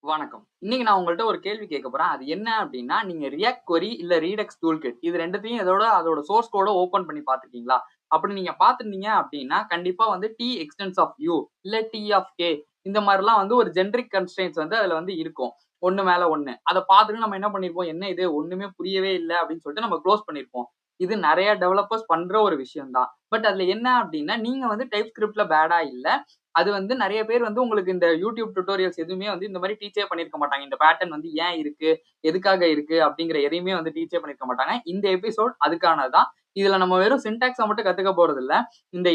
வணக்கம். இன்னைக்கு நான் உங்கள்ட்ட ஒரு கேள்வி கேட்க போறேன். அது என்ன அப்டின்னா, நீங்க ரியாக்ட் query இல்ல ரெடக்ஸ் டூல் கிட் இது 2த்தையும் அதோட சோர்ஸ் கோட ஓப்பன் பண்ணி பார்த்துருக்கீங்களா? அப்படி நீங்க பார்த்திருந்தீங்க அப்டின்னா, கண்டிப்பா வந்து டி எக்ஸ்டென்ஸ் ஆஃப் யூ இல்ல டி ஆஃப் கே இந்த மாரிலாம் வந்து ஒரு ஜெனரிக் கன்ஸ்ட்ரெயின்ட்ஸ் வந்து அதுல வந்து இருக்கும். ஒண்ணு மேல ஒண்ணு. அத பார்த்துட்டு நம்ம என்ன பண்ணியிருப்போம், என்ன இது ஒண்ணுமே புரியவே இல்ல அப்டின்னு சொல்லிட்டு நம்ம குளோஸ் பண்ணியிருப்போம். இது நெறைய டெவலப்பர்ஸ் பண்ற ஒரு விஷயம் தான். பட் அதுல என்ன அப்டின்னா, நீங்க வந்து டைப் ஸ்கிரிப்ட்ல பேடா இல்ல. அது வந்து நெறைய பேர் வந்து உங்களுக்கு இந்த யூடியூப் டியூட்டோரியல்ஸ் எதுவுமே வந்து இந்த மாரி டீச்சே பண்ணியிருக்க மாட்டாங்க. இந்த பேட்டர்ன் வந்து ஏன் இருக்கு? எதுக்காக இருக்கு? அப்படிங்கிற எதையுமே வந்து டீச்சே பண்ணியிருக்க மாட்டாங்க. இந்த எபிசோட் அதுக்கானது தான். இதுல நம்ம வெறும் சின்டாக்ஸ மட்டும் கத்துக்க போறதில்ல. இந்த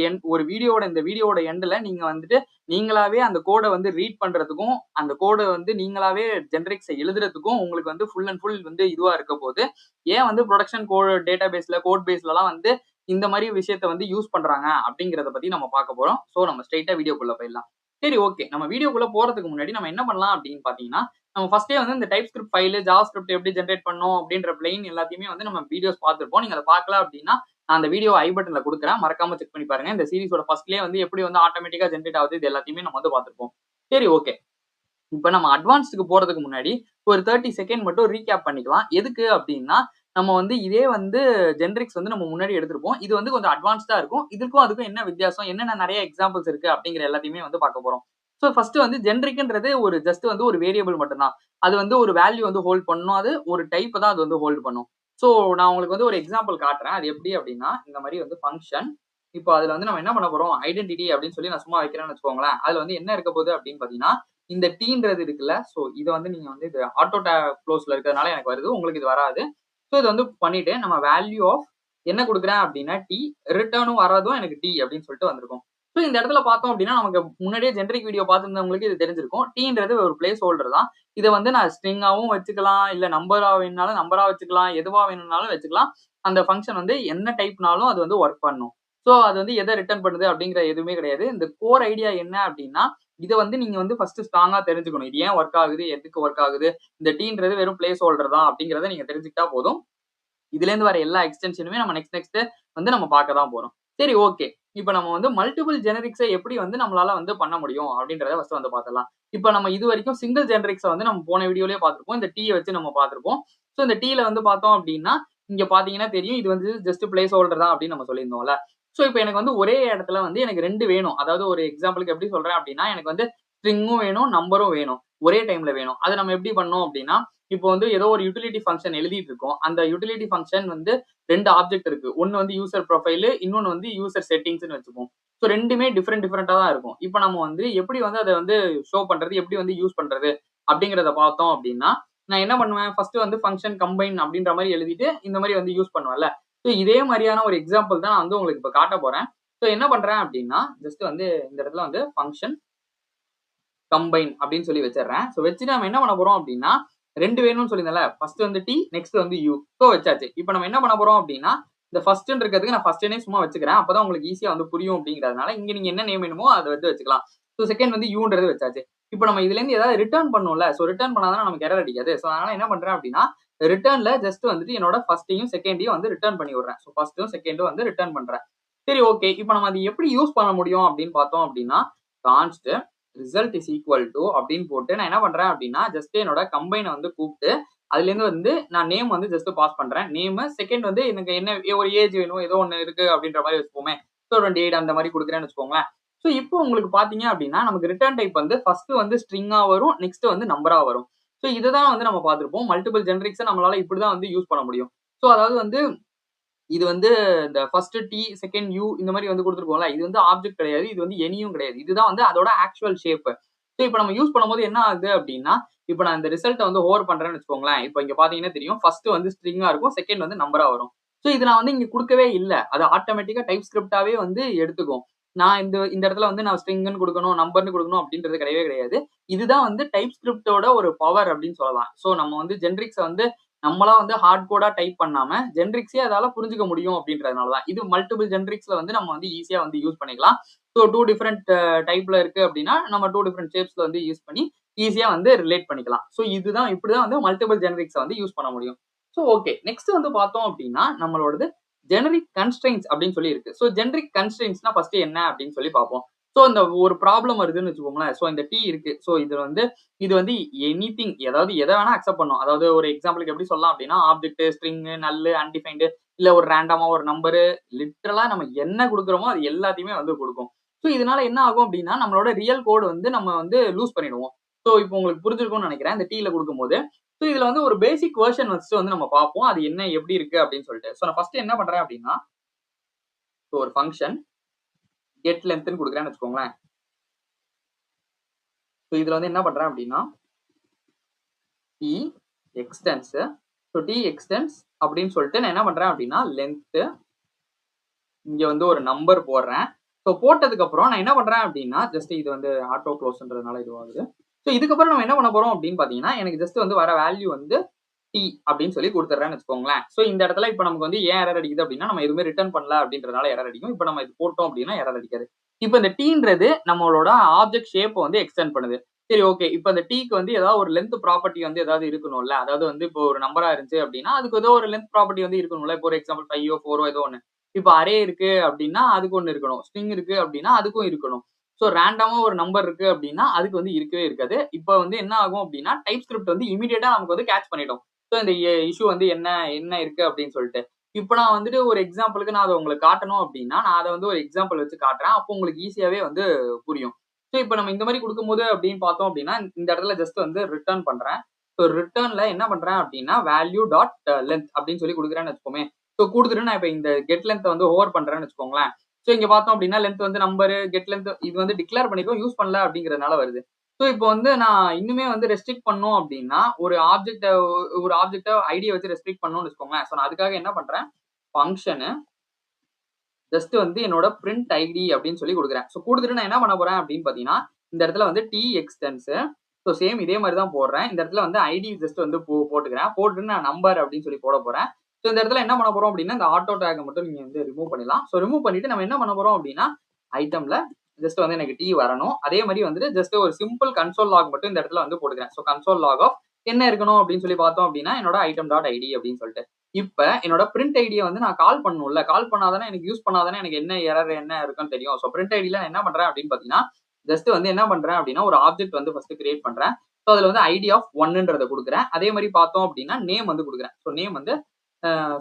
வீடியோவோட எண்டுல நீங்க வந்துட்டு நீங்களாவே அந்த கோட வந்து ரீட் பண்றதுக்கும், அந்த கோட வந்து நீங்களாவே ஜெனரிக்ஸ எழுதுறதுக்கும் உங்களுக்கு வந்து ஃபுல் அண்ட் ஃபுல் வந்து இதுவா இருக்க போது. ஏன் வந்து புரொடக்ஷன் டேட்டாபேஸ்ல, கோட் பேஸ்லலாம் வந்து இந்த மாரி விஷயத்த வந்து யூஸ் பண்றாங்க அப்படிங்கிறத பத்தி நம்ம பார்க்க போறோம். சோ நம்ம ஸ்ட்ரெயிட்டா வீடியோக்குள்ள போயிடலாம். சரி ஓகே. நம்ம வீடியோக்குள்ள போறதுக்கு முன்னாடி நம்ம என்ன பண்ணலாம் அப்படின்னு பார்த்தீங்கன்னா, நம்ம ஃபர்ஸ்ட்டே வந்து இந்த type script file, Java script எப்படி ஜெனரேட் பண்ணணும் அப்படின்ற பிளெயின் எல்லாத்தையுமே வந்து நம்ம வீடியோஸ் பார்த்திருப்போம். நீங்க அத பார்க்கல அப்படின்னா, நான் அந்த வீடியோ ஐ பட்டன்ல குடுக்குறேன். மறக்காம செக் பண்ணி பாருங்க. இந்த சீரிஸோட ஃபர்ஸ்ட்லயே வந்து எப்படி வந்து ஆட்டோமேட்டிக்கா ஜெனரேட் ஆகுது இது எல்லாத்தையுமே நம்ம வந்து பார்த்திருப்போம். சரி ஓகே. இப்ப நம்ம அட்வான்ஸ்டுக்கு போறதுக்கு முன்னாடி ஒரு 30 செகண்ட் மட்டும் ரீகேப் பண்ணிக்கலாம். எதுக்கு அப்டின்னா, நம்ம வந்து இதே வந்து ஜெனரிக்ஸ் வந்து நம்ம முன்னாடி எடுத்திருப்போம். இது வந்து கொஞ்சம் அட்வான்ஸ்டா இருக்கும். இதுக்கும் அதுக்கும் என்ன வித்தியாசம்? என்னென்ன நெறைய எக்ஸாம்பிள்ஸ் இருக்கு அப்டிங்கிற எல்லாத்தையுமே வந்து பார்க்க போறோம். சோ ஃபர்ஸ்ட் வந்து ஜெனரிக்ன்றது ஒரு ஜஸ்ட் வந்து ஒரு வேரியபிள் மட்டும் தான். அது வந்து ஒரு வேல்யூ வந்து ஹோல்ட் பண்ணும். அது ஒரு டைப் தான் அது வந்து ஹோல்ட் பண்ணும். சோ நான் உங்களுக்கு வந்து ஒரு எக்ஸாம்பிள் காட்டுறேன். அது எப்டி அப்டின்னா, இந்த மாரி வந்து ஃபங்ஷன். இப்போ அதுல வந்து நம்ம என்ன பண்ண போறோம்? ஐடென்டிட்டி அப்டின்னு சொல்லி நான் சும்மா வைக்கிறேன்னு வச்சுக்கோங்களேன். அதுல வந்து என்ன இருக்க போகுது அப்டின்னு பார்த்தீங்கன்னா, இந்த டீன்றது இருக்குல்ல. சோ இத வந்து நீங்க வந்து இது ஆட்டோ குளோஸ்ல இருக்கிறதுனால எனக்கு வருது. உங்களுக்கு இது வராது. சோ இத வந்து பண்ணிட்டு நம்ம வேல்யூ ஆஃப் என்ன குடுக்குறேன் அப்டின்னா டி, ரிட்டர்னும் வர்றதும் எனக்கு டி அப்டின்னு சொல்லிட்டு வந்திருக்கும். சோ இந்த இடத்துல பார்த்தோம் அப்டின்னா, நமக்கு முன்னாடியே ஜெனரிக் வீடியோ பார்த்திருந்தவங்களுக்கு இது தெரிஞ்சிருக்கும். டீன்றது ஒரு பிளேஸ் ஹோல்டர் தான். இத வந்து நான் ஸ்ட்ரிங்காவும் வச்சுக்கலாம். இல்ல நம்பரா வேணும்னாலும் நம்பரா வச்சுக்கலாம். எதுவா வேணும்னாலும் வச்சுக்கலாம். அந்த ஃபங்ஷன் வந்து என்ன டைப்னாலும் அது வந்து வொர்க் பண்ணும். சோ அது வந்து எத ரிட்டர்ன் பண்ணுது அப்டிங்கிற எதுவுமே கிடையாது. இந்த கோர் ஐடியா என்ன அப்டின்னா, இத வந்து நீங்க வந்து ஃபர்ஸ்ட் ஸ்ட்ராங்கா தெரிஞ்சுக்கணும். இது ஏன் வொர்க் ஆகுது? எதுக்கு வொர்க் ஆகுது? இந்த டீன்றது வெறும் பிளேஸ் ஹோல்டர் தான் அப்படிங்கிறத நீங்க தெரிஞ்சுக்கிட்டா போதும். இதுலேருந்து வர எல்லா எக்ஸ்டென்ஷனுமே நம்ம நெக்ஸ்ட் வந்து நம்ம பார்க்க தான் போறோம். சரி ஓகே. இப்ப நம்ம வந்து மல்டிபிள் ஜெனரிக்ஸ எப்படி வந்து நம்மளால வந்து பண்ண முடியும் அப்படின்றத ஃபர்ஸ்ட் வந்து பார்த்துடலாம். இப்ப நம்ம இதுவரைக்கும் சிங்கிள் ஜெனரிக்ஸ வந்து நம்ம போன வீடியோலயே பார்த்திருப்போம். இந்த டீய வச்சு நம்ம பார்த்திருப்போம். சோ இந்த டீல வந்து பார்த்தோம் அப்படின்னா, இங்க பார்த்தீங்கன்னா தெரியும். இது வந்து ஜஸ்ட் பிளேஸ் ஹோல்டர் தான் அப்படின்னு நம்ம சொல்லியிருந்தோம்ல. சோ இப்ப எனக்கு வந்து ஒரே இடத்துல வந்து எனக்கு 2 வேணும். அதாவது ஒரு எக்ஸாம்பிளுக்கு எப்படி சொல்றேன் அப்படின்னா, எனக்கு வந்து ஸ்ட்ரிங்கும் வேணும், நம்பரும் வேணும். ஒரே டைம்ல வேணும். அத நம்ம எப்படி பண்ணோம் அப்படின்னா, இப்போ வந்து ஏதோ ஒரு யுட்டிலிட்டி ஃபங்ஷன் எழுதிட்டு இருக்கோம். அந்த யுட்டிலிட்டி ஃபங்ஷன் வந்து 2 ஆப்ஜெக்ட் இருக்கு. ஒண்ணு வந்து யூசர் ப்ரொஃபைல், இன்னொன்னு வந்து யூசர் செட்டிங்ஸ்ன்னு வச்சுப்போம். சோ 2மே டிஃபரெண்டா தான் இருக்கும். இப்ப நம்ம வந்து எப்படி வந்து அத வந்து ஷோ பண்றது, எப்படி வந்து யூஸ் பண்றது அப்படிங்கிறத பார்த்தோம் அப்படின்னா, நான் என்ன பண்ணுவேன், ஃபர்ஸ்ட் வந்து ஃபங்ஷன் கம்பைன் அப்படின்ற மாரி எழுதிட்டு, இந்த மாரி வந்து யூஸ் பண்ணுவேன்ல. சோ இதே மாரியான ஒரு எக்ஸாம்பிள் தான் நான் வந்து உங்களுக்கு இப்ப காட்டப் போறேன். சோ என்ன பண்றேன் அப்படின்னா, ஜஸ்ட் வந்து இந்த இடத்துல வந்து ஃபங்ஷன் கம்பைன் அப்படின்னு சொல்லி வச்சிடுறேன். சோ வச்சுட்டு நம்ம என்ன பண்ண போறோம் அப்படின்னா, 2 வேணும்னு சொல்லியிருந்தேன்ல. ஃபர்ஸ்ட் வந்து டி, நெக்ஸ்ட் வந்து யூ. சோ வச்சாச்சு. இப்போ நம்ம என்ன பண்ண போறோம் அப்படின்னா, இந்த ஃபர்ஸ்ட்ன்னு இருக்கிறதுக்கு நான் ஃபர்ஸ்ட்னே சும்மா வச்சுக்கிறேன். அப்பதான் உங்களுக்கு ஈஸியா வந்து புரியும் அப்படிங்கிறதுனால, இங்க நீங்க என்ன நேம் வேணுமோ அத வந்து வச்சுக்கலாம். சோ செகண்ட் வந்து யூன்றது வச்சாச்சு. இப்போ நம்ம இதுல இருந்து ஏதாவது ரிட்டர்ன் பண்ணணும்ல. சோ ரிட்டர்ன் பண்ணா தானே நமக்கு எரர் அடிக்காது. சோ அதனால என்ன பண்றேன் அப்படின்னா, ரிட்டர்ன்ல ஜஸ்ட் வந்துட்டு என்னோட ஃபர்ஸ்ட்டையும் செகண்டையும் வந்து ரிட்டர்ன் பண்ணி விடுறேன். சோ ஃபர்ஸ்ட்டும் செகண்டும் வந்து ரிட்டர்ன் பண்றேன். சரி ஓகே. இப்போ நம்ம அத எப்படி யூஸ் பண்ண முடியும் அப்படின்னு பார்த்தோம் அப்படின்னா, கான்ஸ்ட் ரிசல்ட் இஸ் ஈக்குவல் டு அப்படின்னு போட்டு நான் என்ன பண்றேன் அப்படின்னா, ஜஸ்ட் என்னோட கம்பைன வந்து கூப்பிட்டு, அதுலேருந்து வந்து நான் நேம் வந்து ஜஸ்ட் பாஸ் பண்றேன். நேமு செகண்ட் வந்து எனக்கு என்ன ஒரு ஏஜ் வேணும், ஏதோ ஒண்ணு இருக்கு அப்படின்ற மாரி வச்சுப்போமே. ஸோ 28 அந்த மாரி குடுக்குறேன்னு வச்சுக்கோங்களேன். ஸோ இப்போ உங்களுக்கு பார்த்தீங்க அப்படின்னா, நமக்கு ரிட்டர்ன் டைப் வந்து ஃபர்ஸ்ட் வந்து ஸ்ட்ரிங்கா வரும். நெக்ஸ்ட் வந்து நம்பரா வரும். ஸோ இதுதான் வந்து நம்ம பார்த்திருப்போம். மல்டிபிள் ஜெனரிக்ஸ நம்மளால இப்படிதான் வந்து யூஸ் பண்ண முடியும். ஸோ அதாவது வந்து இது வந்து இந்த ஃபர்ஸ்ட் டி, செகண்ட் யூ இந்த மாரி வந்து குடுத்துருக்கோம்ல. இது வந்து ஆப்ஜெக்ட் கிடையாது. இது வந்து எனியும் கிடையாது. இதுதான் வந்து அதோட ஆக்சுவல் ஷேப். சோ இப்ப நம்ம யூஸ் பண்ணும்போது என்ன ஆகுது அப்டின்னா, இப்ப நான் இந்த ரிசல்ட்ட வந்து ஹோவர் பண்றேன்னு வச்சுக்கோங்களேன். இப்ப இங்க பார்த்தீங்கன்னா தெரியும். ஃபர்ஸ்ட் வந்து ஸ்ட்ரிங்கா இருக்கும். செகண்ட் வந்து நம்பரா வரும். சோ இது நான் வந்து இங்க குடுக்கவே இல்ல. அது ஆட்டோமேட்டிக்கா டைப் ஸ்கிரிப்ட்டாவே வந்து எடுத்துக்கும். நான் இந்த இந்த இடத்துல வந்து நான் ஸ்ட்ரிங்ன்னு குடுக்கணும், நம்பர்ன்னு குடுக்கணும் அப்டின்றது கிடையவே கிடையாது. இதுதான் வந்து டைப் ஸ்கிரிப்ட்டோட ஒரு பவர் அப்டின்னு சொல்லலாம். சோ நம்ம வந்து ஜெனரிக்ஸ வந்து நம்மளா வந்து ஹார்ட் கோடா டைப் பண்ணாம, ஜெனரிக்ஸே அதால புரிஞ்சுக்க முடியும் அப்படின்றதுனால தான். இது மல்டிபிள் ஜெனரிக்ஸ்ல வந்து நம்ம வந்து ஈஸியா வந்து யூஸ் பண்ணிக்கலாம். ஸோ 2 டிஃபரெண்ட் டைப்ல இருக்கு அப்படின்னா, நம்ம 2 டிஃபரெண்ட் ஷேப்ஸ்ல வந்து யூஸ் பண்ணி ஈஸியா வந்து ரிலேட் பண்ணிக்கலாம். ஸோ இதுதான் இப்படிதான் வந்து மல்டிபிள் ஜெனரிக்ஸ வந்து யூஸ் பண்ண முடியும். So okay. நெக்ஸ்ட் வந்து பார்த்தோம் அப்படின்னா, நம்மளோடது ஜெனரிக் கன்ஸ்ட்ரெயின்ட்ஸ் அப்படின்னு சொல்லி இருக்கு. ஸோ ஜெனரிக் கன்ஸ்ட்ரெயின்ட்ஸ்னா ஃபர்ஸ்ட் என்ன அப்படின்னு சொல்லி பார்ப்போம். ஸோ இந்த ஒரு ப்ராப்ளம் வருதுன்னு வச்சுக்கோங்களேன். ஸோ இந்த டி இருக்கு. ஸோ இது வந்து எனிதிங் அதாவது எத வேணா அக்செப்ட் பண்ணும். அதாவது ஒரு எக்ஸாம்பிளுக்கு எப்படி சொல்லலாம் அப்படின்னா, ஆப்ஜெக்ட், ஸ்ட்ரிங், நல், அன்டிஃபைன்டு இல்ல ஒரு ரேண்டமா ஒரு நம்பரு லிட்டரலா நம்ம என்ன குடுக்குறோமோ அது எல்லாத்தையுமே வந்து குடுக்கும். ஸோ இதனால என்ன ஆகும் அப்படின்னா, நம்மளோட ரியல் கோட் வந்து நம்ம வந்து லூஸ் பண்ணிடுவோம். ஸோ இப்போ உங்களுக்கு புரிஞ்சிருக்கும்னு நெனைக்கிறேன். இந்த டீல குடுக்கும்போது. ஸோ இதுல வந்து ஒரு பேசிக் வெர்ஷன் ஃபர்ஸ்ட் வந்து நம்ம பார்ப்போம். அது என்ன எப்படி இருக்கு அப்படின்னு சொல்லிட்டு. ஸோ நான் ஃபர்ஸ்ட் என்ன பண்றேன் அப்படின்னா, ஸோ ஒரு ஃபங்ஷன் கெட் லென்த்ன்னு குடுக்குறேன்னு வச்சுக்கோங்களேன். ஸோ இதுல வந்து என்ன பண்றேன் அப்படின்னா, D extends so D extends அப்படின்னு சொல்லிட்டு நான் என்ன பண்றேன் அப்படின்னா, லென்த் இங்க வந்து ஒரு நம்பர் போடுறேன். ஸோ போட்டதுக்கு அப்புறம் நான் என்ன பண்றேன் அப்படின்னா, ஜஸ்ட் இது வந்து ஆட்டோ க்ளோஸ்ன்றதுனால இதுவாகுது. ஸோ இதுக்கப்புறம் நம்ம என்ன பண்ண போறோம் அப்படின்னு பார்த்தீங்கன்னா, எனக்கு ஜஸ்ட் வந்து வர வேல்யூ வந்து டி அப்படின்னு சொல்லி குடுத்துடுறேன்னு வச்சுக்கோங்களேன். ஸோ இந்த இடத்துல இப்ப நமக்கு வந்து ஏன் எரர் அடிக்குது அப்படின்னா, நம்ம எதுவுமே ரிட்டர்ன் பண்ணல அப்படின்றதுனால எரர் அடிக்கும். இப்ப நம்ம இது போட்டோம் அப்படின்னா எரர் அடிக்காது. இப்ப இந்த டீன்றது நம்மளோட ஆப்ஜெக்ட் ஷேப்ப வந்து எக்ஸ்டெண்ட் பண்ணுது. சரி ஓகே. இப்ப இந்த டீக்கு வந்து ஏதாவது ஒரு லென்த் ப்ராப்பர்ட்டி வந்து ஏதாவது இருக்கணும்ல. அதாவது வந்து இப்போ ஒரு நம்பரா இருந்துச்சு அப்படின்னா, அதுக்கு ஏதோ ஒரு லென்த் ப்ராப்பர்ட்டி வந்து இருக்கணும்ல. இப்போ ஒரு எக்ஸாம்பிள் 5ஓ 4ஓ ஏதோ ஒண்ணு. இப்ப அரே இருக்கு அப்படின்னா, அதுக்கு ஒண்ணு இருக்கணும். ஸ்ட்ரிங் இருக்கு அப்படின்னா, அதுக்கும் இருக்கணும். ஸோ ரேண்டமா ஒரு நம்பர் இருக்கு அப்படின்னா, அதுக்கு வந்து இருக்கவே இருக்காது. இப்ப வந்து என்ன ஆகும் அப்படின்னா, டைப் ஸ்கிரிப்ட் வந்து இமிடியேட்டா நமக்கு வந்து கேட்ச் பண்ணிடும். ஸோ இந்த இஷ்யூ வந்து என்ன என்ன இருக்கு அப்படின்னு சொல்லிட்டு. இப்ப நான் வந்துட்டு ஒரு எக்ஸாம்பிளுக்கு நான் அத உங்களுக்கு காட்டணும் அப்படின்னா, நான் அத வந்து ஒரு எக்ஸாம்பிள் வச்சு காட்டுறேன். அப்போ உங்களுக்கு ஈஸியாவே வந்து புரியும். ஸோ இப்ப நம்ம இந்த மாரி குடுக்கும்போது அப்படின்னு பார்த்தோம் அப்படின்னா, இந்த இடத்துல ஜஸ்ட் வந்து ரிட்டர்ன் பண்றேன். ஸோ ரிட்டர்ன்ல என்ன பண்றேன் அப்படின்னா, வேல்யூ டாட் லென்த் அப்படின்னு சொல்லி குடுக்குறேன்னு வச்சுக்கோமே. ஸோ குடுத்துட்டு நான் இப்ப இந்த கெட் லென்த்த வந்து ஓவர் பண்றேன்னு வச்சுக்கோங்களேன். ஸோ இங்க பார்த்தோம் அப்படின்னா, லென்த் வந்து நம்பரு, கெட் லென்த் இது வந்து டிக்ளேர் பண்ணிருக்கோம். யூஸ் பண்ணல அப்படிங்கிறதுனால வருது. ஸோ இப்போ வந்து நான் இன்னுமே வந்து ரெஸ்ட்ரிக்ட் பண்ணணும் அப்படின்னா, ஒரு ஆப்ஜெக்ட்ட ஐடிய வச்சு ரெஸ்ட்ரிக்ட் பண்ணணும்னு வச்சுக்கோங்களேன். ஸோ நான் அதுக்காக என்ன பண்றேன், ஃபங்ஷனு ஜஸ்ட் வந்து என்னோட பிரிண்ட் ஐடி அப்படின்னு சொல்லி குடுக்குறேன். ஸோ குடுத்துட்டு நான் என்ன பண்ண போறேன் அப்படின்னு பார்த்தீங்கன்னா, இந்த இடத்துல வந்து டி எக்ஸ்டென்ஸ் ஸோ சேம் இதே மாரி தான் போடுறேன். இந்த இடத்துல வந்து ஐடி ஜஸ்ட் வந்து போட்டுக்கிறேன். போட்டுட்டு நான் நம்பர் அப்படின்னு சொல்லி போட போறேன். ஸோ இந்த இடத்துல என்ன பண்ண போறோம் அப்படின்னா, இந்த ஆட்டோ டேக்க மட்டும் நீங்க வந்து ரிமூவ் பண்ணிடலாம். ஸோ ரிமூவ் பண்ணிட்டு நம்ம என்ன பண்ண போறோம் அப்படின்னா, ஐட்டம்ல ஜஸ்ட் வந்து எனக்கு டி வரணும். அதே மாரி வந்துட்டு ஜஸ்ட் ஒரு சிம்பிள் கன்சோல் லாக் மட்டும் இந்த இடத்துல வந்து போட்டுக்கிறேன். ஸோ கன்சோல் லாக் ஆஃப் என்ன இருக்கணும் அப்படின்னு சொல்லி பார்த்தோம் அப்படின்னா, என்னோட ஐட்டம் டாட் ஐடி அப்படின்னு சொல்லிட்டு. இப்ப என்னோட பிரிண்ட் ஐடிய வந்து நான் கால் பண்ணணும்ல. கால் பண்ணா தானே எனக்கு யூஸ் பண்ணா தானே எனக்கு என்ன எரர் என்ன இருக்குன்னு தெரியும். ஸோ பிரிண்ட் ஐடில நான் என்ன பண்றேன் அப்படின்னு பார்த்தீங்கன்னா, ஜஸ்ட் வந்து என்ன பண்றேன் அப்படின்னா, ஒரு ஆப்ஜெக்ட் வந்து ஃபர்ஸ்ட் கிரியேட் பண்றேன். ஸோ அதுல வந்து ஐடி ஆஃப் 1ன்றத குடுக்குறேன். அதே மாரி பார்த்தோம் அப்படின்னா, நேம் வந்து குடுக்குறேன். ஸோ நேம் வந்து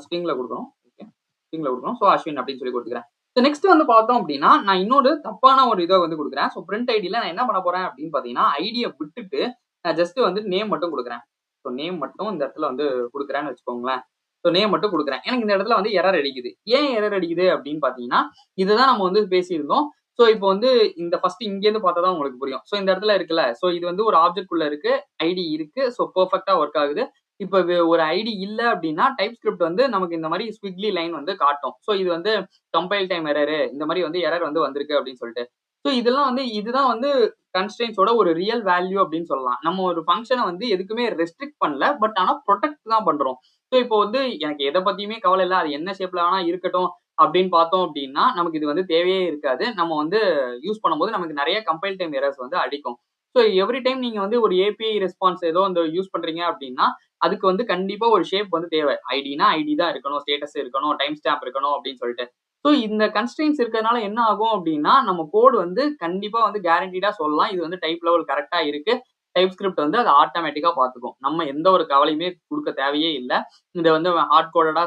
ஸ்ட்ரிங்ல குடுக்கணும். ஓகே. ஸ்ட்ரிங்ல குடுக்கணும். ஸோ அஸ்வின் அப்படின்னு சொல்லி குடுத்துக்கிறேன். ஸோ நெக்ஸ்ட் வந்து பார்த்தோம் அப்படின்னா, நான் இன்னொரு தப்பான ஒரு இத வந்து குடுக்குறேன். ஸோ பிரிண்ட் ஐடில நான் என்ன பண்ண போறேன் அப்படின்னு பார்த்தீங்கன்னா, ஐடிய விட்டுட்டு நான் ஜஸ்ட் வந்து நேம் மட்டும் குடுக்குறேன். ஸோ நேம் மட்டும் இந்த இடத்துல வந்து குடுக்குறேன்னு வச்சுக்கோங்களேன். ஸோ நேம் மட்டும் குடுக்குறேன். எனக்கு இந்த இடத்துல வந்து எரர் அடிக்குது. ஏன் எரர் அடிக்குது அப்படின்னு பார்த்தீங்கன்னா, இதுதான் நம்ம வந்து பேசியிருந்தோம். ஸோ இப்போ வந்து இந்த ஃபர்ஸ்ட் இங்கேருந்து பார்த்தா தான் உங்களுக்கு புரியும். ஸோ இந்த இடத்துல இருக்குல்ல. ஸோ இது வந்து ஒரு ஆப்ஜெக்ட் குள்ள இருக்கு. ஐடி இருக்கு. ஸோ பெர்ஃபெக்ட்டா ஒர்க் ஆகுது. இப்ப ஒரு ஐடி இல்ல அப்படின்னா, டைப் ஸ்கிரிப்ட் வந்து நமக்கு இந்த மாரி ஸ்க்விக்லி லைன் வந்து காட்டும். ஸோ இது வந்து கம்பைல் டைம் எரரு இந்த மாரி வந்து எரர் வந்து வந்திருக்கு அப்படின்னு சொல்லிட்டு. ஸோ இதெல்லாம் வந்து இதுதான் வந்து கன்ஸ்ட்ரெயின்ட்ஸோட ஒரு ரியல் வேல்யூ அப்படின்னு சொல்லலாம். நம்ம ஒரு ஃபங்ஷன வந்து எதுக்குமே ரெஸ்ட்ரிக்ட் பண்ணல. பட் ஆனா புரொடெக்ட் தான் பண்றோம். ஸோ இப்போ வந்து எனக்கு எத பத்தியுமே கவலை இல்ல. அது என்ன ஷேப்ல வேணா இருக்கட்டும் அப்படின்னு பார்த்தோம் அப்படின்னா, நமக்கு இது வந்து தேவையே இருக்காது. நம்ம வந்து யூஸ் பண்ணும்போது நமக்கு நெறைய கம்பைல் டைம் எரர்ஸ் வந்து அடிக்கும். ஸோ எவ்ரி டைம் நீங்க வந்து ஒரு ஏபிஐ ரெஸ்பான்ஸ் ஏதோ வந்து யூஸ் பண்றீங்க அப்படின்னா, அதுக்கு வந்து கண்டிப்பா ஒரு ஷேப் வந்து தேவை. ஐடினா ஐடி தான் இருக்கணும், ஸ்டேட்டஸ் இருக்கணும், டைம் ஸ்டாம்ப் இருக்கணும் அப்படின்னு சொல்லிட்டு. ஸோ இந்த கன்ஸ்ட்ரெயின்ட்ஸ் இருக்கிறதுனால என்ன ஆகும் அப்படின்னா, நம்ம கோட் வந்து கண்டிப்பா வந்து கேரண்டீடா சொல்லலாம். இது வந்து டைப் லெவல் கரெக்ட்டா இருக்கு. டைப் ஸ்கிரிப்ட் வந்து அத ஆட்டோமேட்டிக்கா பார்த்துக்கும். நம்ம எந்த ஒரு கவலையுமே குடுக்க தேவையே இல்ல. இத வந்து ஹார்ட் கோடடா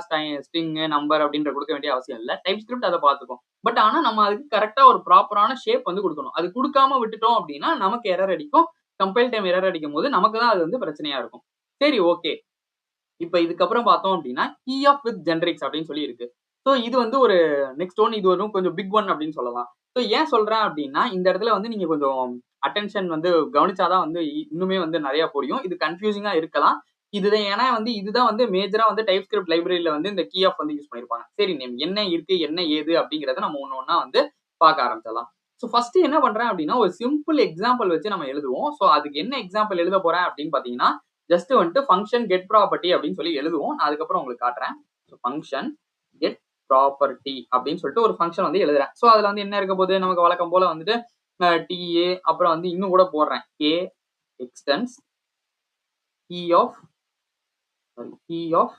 ஸ்ட்ரிங், நம்பர் அப்படின்ற குடுக்க வேண்டிய அவசியம் இல்ல. டைப் ஸ்கிரிப்ட் அத பார்த்துக்கும். பட் ஆனா நம்ம அதுக்கு கரெக்ட்டா ஒரு ப்ராப்பரான ஷேப் வந்து குடுக்கணும். அது குடுக்காம விட்டுட்டோம் அப்படின்னா, நமக்கு எரர் அடிக்கும். கம்பைல் டைம் எரர் அடிக்கும்போது நமக்கு தான் அது வந்து பிரச்சனையா இருக்கும். சரி ஓகே. இப்ப இதுக்கப்புறம் பார்த்தோம் அப்படின்னா, கீ ஆஃப் வித் ஜெனரிக்ஸ் அப்படின்னு சொல்லி இருக்கு. ஸோ இது வந்து ஒரு நெக்ஸ்ட் ஒன் இது ஒரு கொஞ்சம் பிக் ஒன் அப்படின்னு சொல்லலாம். ஸோ ஏன் சொல்றேன் அப்படின்னா, இந்த இடத்துல வந்து நீங்க கொஞ்சம் அட்டென்ஷன் வந்து கவனிச்சா தான் வந்து இன்னுமே வந்து நெறைய புரியும். இது கன்ஃப்யூசிங்கா இருக்கலாம். இதுதான் ஏன்னா வந்து இதுதான் வந்து மேஜரா வந்து டைப் ஸ்கிரிப்ட் லைப்ரரியில வந்து இந்த கீ ஆஃப் வந்து யூஸ் பண்ணியிருப்பாங்க. சரி நேம் என்ன இருக்கு, என்ன ஏது அப்படிங்கிறத நம்ம ஒண்ணு ஒண்ணா வந்து பார்க்க ஆரம்பிச்சிடலாம். ஸோ ஃபர்ஸ்ட் என்ன பண்றேன் அப்படின்னா, ஒரு சிம்பிள் எக்ஸாம்பிள் வச்சு நம்ம எழுதுவோம். ஸோ அதுக்கு என்ன எக்ஸாம்பிள் எழுத போறேன் அப்படின்னு பார்த்தீங்கன்னா, ஜஸ்ட் வந்துட்டு ஃபங்ஷன் கெட் ப்ராப்பர்ட்டி அப்படின்னு சொல்லி எழுதுவோம். நான் அதுக்கப்புறம் உங்களுக்கு காட்டுறேன். ஸோ ஃபங்ஷன் கெட் ப்ராப்பர்ட்டி அப்படின்னு சொல்லிட்டு ஒரு ஃபங்ஷன் வந்து எழுதுறேன். ஸோ அதுல வந்து என்ன இருக்க போகுது நமக்கு வழக்கம் போல வந்துட்டு டிஏ அப்புறம் வந்து இன்னும் கூட போடுறேன். K extends key of key of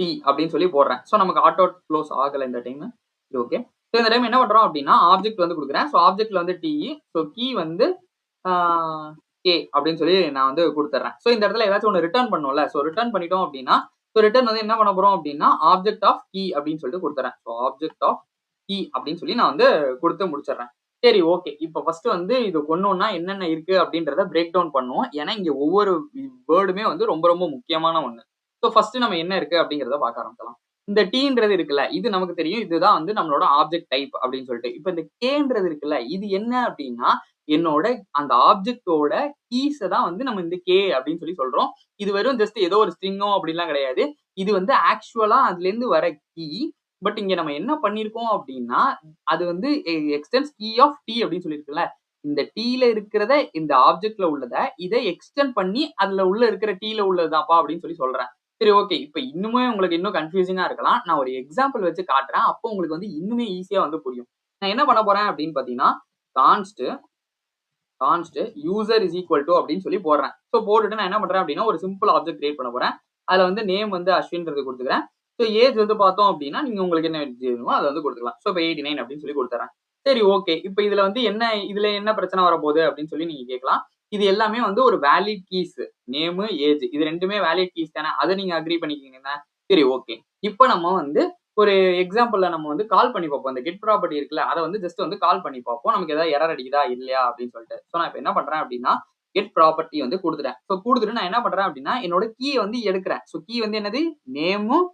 T அப்படின்னு சொல்லி போடுறேன். ஸோ நமக்கு ஆட்டோ க்ளோஸ் ஆகல இந்த டைம். ஓகே. ஸோ இந்த டைம் என்ன பண்றோம் அப்படின்னா ஆப்ஜெக்ட் வந்து கொடுக்குறேன். ஸோ ஆப்ஜெக்ட்ல வந்து டி, ஸோ கீ வந்து கே அப்படின்னு சொல்லி நான் வந்து கொடுத்துட்றேன். ஸோ இந்த இடத்துல ஏதாச்சும் ஒன்று ரிட்டர்ன் பண்ணும்ல. ஸோ ரிட்டர்ன் பண்ணிட்டோம் அப்படின்னா, ஸோ ரிட்டர்ன் வந்து என்ன பண்ண போறோம் அப்படின்னா ஆப்ஜெக்ட் ஆஃப் கீ அப்படின்னு சொல்லிட்டு கொடுத்துறேன். ஸோ ஆப்ஜெக்ட் ஆஃப் கீ அப்படின்னு சொல்லி நான் வந்து கொடுத்து முடிச்சிடுறேன். சரி ஓகே. இப்போ ஃபர்ஸ்ட் வந்து இது ஒன்னொன்னா என்னென்ன இருக்கு அப்படின்றத பிரேக் டவுன் பண்ணுவோம். ஏன்னா இங்க ஒவ்வொரு வேர்டுமே வந்து ரொம்ப ரொம்ப முக்கியமான ஒண்ணு. ஸோ ஃபர்ஸ்ட் நம்ம என்ன இருக்கு அப்படிங்கிறத பார்க்க ஆரம்பிக்கலாம். இந்த டீன்றது இருக்குல்ல, இது நமக்கு தெரியும். இதுதான் வந்து நம்மளோட ஆப்ஜெக்ட் டைப் அப்படின்னு சொல்லிட்டு. இப்போ இந்த கேன்றது இருக்குல்ல, இது என்ன அப்படின்னா என்னோட அந்த ஆப்ஜெக்ட்டோட கீஸ தான் வந்து நம்ம இந்த கே அப்படின்னு சொல்லி சொல்றோம். இது வெறும் ஜஸ்ட் ஏதோ ஒரு ஸ்ட்ரிங்கோ அப்படிலாம் கிடையாது. இது வந்து ஆக்சுவலா அதுலேருந்து வர கீ. பட் இங்க நம்ம என்ன பண்ணியிருக்கோம் அப்படின்னா, அது வந்து எக்ஸ்டென்ஸ் கீ ஆஃப் டி அப்படின்னு சொல்லியிருக்குல்ல. இந்த டீல இருக்கிறத இந்த ஆப்ஜெக்ட்ல உள்ளத இதை எக்ஸ்டெண்ட் பண்ணி அதுல உள்ள இருக்கிற டீல உள்ளதுதான்ப்பா அப்படின்னு சொல்லி சொல்றேன். சரி ஓகே. இப்ப இன்னுமே உங்களுக்கு இன்னும் கன்ஃப்யூசிங்கா இருக்கலாம். நான் ஒரு எக்ஸாம்பிள் வச்சு காட்டுறேன். அப்போ உங்களுக்கு வந்து இன்னுமே ஈஸியா வந்து புரியும். நான் என்ன பண்ண போறேன் அப்படின்னு பார்த்தீங்கன்னா, கான்ஸ்ட் யூசர் இஸ் ஈக்குவல் டு அப்படின்னு சொல்லி போடுறேன். ஸோ போட்டுட்டு நான் என்ன பண்றேன் அப்படின்னா ஒரு சிம்பிள் ஆப்ஜெக்ட் கிரியேட் பண்ண போறேன். அதுல வந்து நேம் வந்து அஸ்வின்றது கொடுத்துக்கிறேன். ஸோ ஏஜ் வந்து பார்த்தோம் அப்படின்னா நீங்க உங்களுக்கு என்ன ஏஜ் வேணுமோ அதை வந்து கொடுத்துக்கலாம். ஸோ இப்போ 89 அப்படின்னு சொல்லி கொடுத்துறேன். சரி ஓகே. இப்போ இதுல என்ன பிரச்சனை வரப்போகுது அப்படின்னு சொல்லி நீங்க கேட்கலாம். இது எல்லாமே வந்து ஒரு வேலிட் கீஸ். நேமு, ஏஜ் இது ரெண்டுமே வேலிட் கீஸ் தானே. அதை நீங்க அக்ரி பண்ணிக்கிங்க. சரி ஓகே. இப்போ நம்ம வந்து ஒரு எக்ஸாம்பிள்ல நம்ம வந்து கால் பண்ணி பார்ப்போம். இந்த கெட் ப்ராப்பர்ட்டி இருக்குல்ல, அதை வந்து ஜஸ்ட் வந்து கால் பண்ணி பார்ப்போம். நமக்கு ஏதாவது எரர் அடிக்குதா இல்லையா அப்படின்னு சொல்லிட்டு. ஸோ நான் இப்போ என்ன பண்றேன் அப்படின்னா கெட் ப்ராப்பர்ட்டி வந்து கொடுத்துட்டேன். ஸோ கொடுத்துட்டு நான் என்ன பண்றேன் அப்படின்னா என்னோட கீ வந்து எடுக்கிறேன். ஸோ கீ வந்து என்னது நேமும்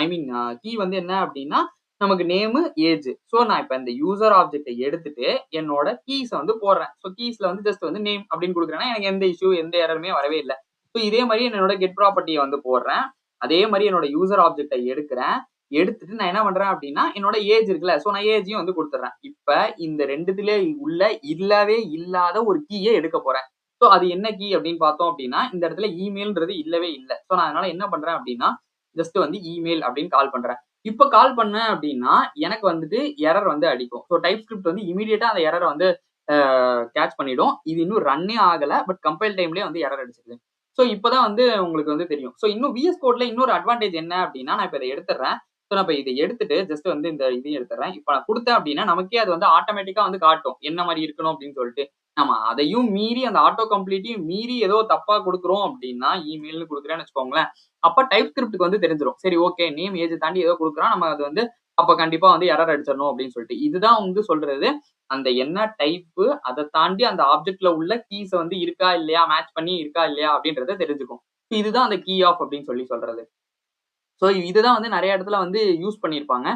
ஐ மீன் கீ வந்து என்ன அப்படின்னா நமக்கு நேமு ஏஜ். ஸோ நான் இப்போ இந்த யூசர் ஆப்ஜெக்டை எடுத்துட்டு என்னோட கீஸை வந்து போடுறேன். ஸோ கீஸ்ல வந்து ஜஸ்ட் வந்து நேம் அப்படின்னு கொடுக்குறேன்னா எனக்கு எந்த இஷ்யூ எந்த எரருமே வரவே இல்லை. ஸோ இதே மாதிரி என்னோட கெட் ப்ராப்பர்ட்டியை வந்து போடுறேன். அதே மாதிரி என்னோட யூசர் ஆப்ஜெக்டை எடுக்கிறேன். எடுத்துட்டு நான் என்ன பண்றேன் அப்படின்னா என்னோட ஏஜ் இருக்குல்ல. ஸோ நான் ஏஜையும் வந்து கொடுத்துட்றேன். இப்ப இந்த ரெண்டுத்திலே உள்ள இல்லவே இல்லாத ஒரு கீயை எடுக்க போறேன். ஸோ அது என்ன கீ அப்படின்னு பார்த்தோம் அப்படின்னா இந்த இடத்துல இமெயில்ன்றது இல்லவே இல்லை. ஸோ நான் அதனால என்ன பண்றேன் அப்படின்னா ஜஸ்ட் வந்து இமெயில் அப்படின்னு கால் பண்றேன். இப்ப கால் பண்ணேன் அப்படின்னா எனக்கு வந்துட்டு எரர் வந்து அடிக்கும். ஸோ டைப் ஸ்கிரிப்ட் வந்து இமீடியட்டா அந்த எரரை வந்து கேட்ச் பண்ணிடும். இது இன்னும் ரன்னே ஆகல. பட் கம்பைல் டைம்லயே வந்து எரர் அடிச்சிருது. ஸோ இப்பதான் வந்து உங்களுக்கு வந்து தெரியும். ஸோ இன்னும் விஎஸ் கோட்ல இன்னொரு அட்வான்டேஜ் என்ன அப்படின்னா நான் இப்ப இதை எடுத்துறேன். ஸோ நான் இப்ப இதை எடுத்துட்டு ஜஸ்ட் வந்து இந்த இதையும் எடுத்துறேன். இப்ப நான் கொடுத்தேன் அப்படின்னா நமக்கே அது வந்து ஆட்டோமேட்டிக்கா வந்து காட்டும். என்ன மாதிரி இருக்கணும் அப்படின்னு சொல்லிட்டு. நம்ம அதையும் மீறி அந்த ஆட்டோ கம்ப்ளீட்டையும் மீறி ஏதோ தப்பா கொடுக்குறோம் அப்படின்னா இமெயில்னு கொடுக்குறேன்னு வச்சுக்கோங்களேன். அப்ப டைப் ஸ்கிரிப்டுக்கு வந்து தெரிஞ்சிடும். சரி ஓகே நேம் ஏஜ் தாண்டி ஏதோ கொடுக்குறான். நம்ம அது வந்து அப்ப கண்டிப்பா வந்து எரர் அடிச்சிடணும் அப்படின்னு சொல்லிட்டு. இதுதான் வந்து சொல்றது. அந்த என்ன டைப்பு அதை தாண்டி அந்த ஆப்ஜெக்ட்ல உள்ள கீஸ வந்து இருக்கா இல்லையா மேட்ச் பண்ணி இருக்கா இல்லையா அப்படின்றத தெரிஞ்சுக்கும். இதுதான் அந்த கீ ஆஃப் அப்படின்னு சொல்லி சொல்றது. ஸோ இதுதான் வந்து நிறைய இடத்துல வந்து யூஸ் பண்ணியிருப்பாங்க.